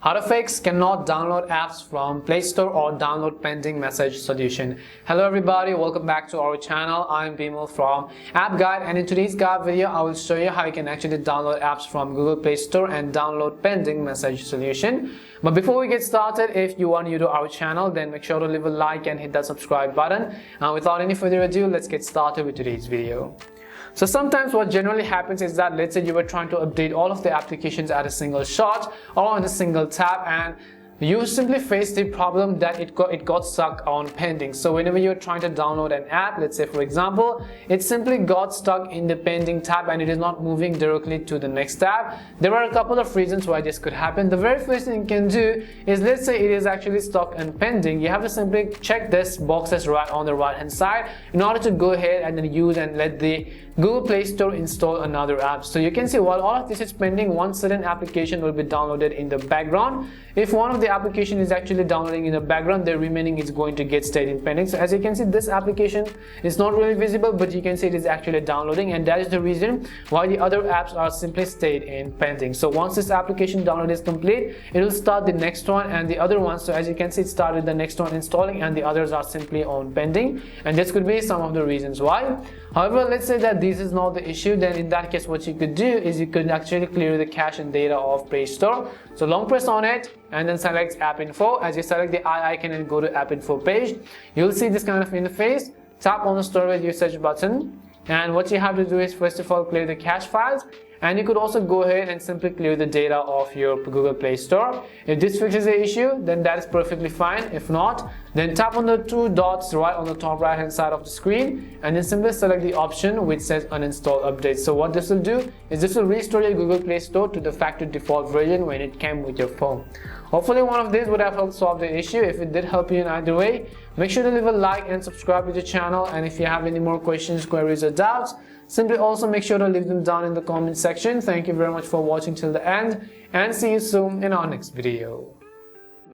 How to fix cannot download apps from Play Store or download pending message solution. Hello everybody, welcome back to our channel. I'm Bimal from App Guide, and in today's guide video I will show you how you can actually download apps from Google Play Store and download pending message solution. But before we get started, if you are new to our channel, then make sure to leave a like and hit that subscribe button. And without any further ado, let's get started with today's video. So sometimes what generally happens is that, let's say you were trying to update all of the applications at a single shot or on a single tap, and you simply face the problem that it got stuck on pending. So whenever you're trying to download an app, let's say for example, it simply got stuck in the pending tab and it is not moving directly to the next tab. There are a couple of reasons why this could happen. The very first thing you can do is, let's say it is actually stuck and pending, you have to simply check this boxes right on the right hand side in order to go ahead and then use and let the Google Play Store install another app. So you can see while all of this is pending, one certain application will be downloaded in the background. If one of the application is actually downloading in the background, the remaining is going to get stayed in pending. So as you can see, this application is not really visible, but you can see it is actually downloading, and that is the reason why the other apps are simply stayed in pending. So once this application download is complete, it will start the next one and the other one. So as you can see, it started the next one installing and the others are simply on pending, and this could be some of the reasons why. However, let's say that this is not the issue, then in that case what you could do is you could actually clear the cache and data of Play Store. So long press on it and then select App Info. As you select the eye icon and go to App Info page, you'll see this kind of interface. Tap on the storage usage button, and what you have to do is first of all clear the cache files, and you could also go ahead and simply clear the data of your Google Play Store. If this fixes the issue, then that is perfectly fine. If not, then tap on the two dots right on the top right hand side of the screen and then simply select the option which says Uninstall Updates. So what this will do is this will restore your Google Play Store to the factory default version when it came with your phone. Hopefully one of these would have helped solve the issue. If it did help you in either way, make sure to leave a like and subscribe to the channel. And if you have any more questions, queries or doubts, simply also make sure to leave them down in the comment section. Thank you very much for watching till the end, and see you soon in our next video.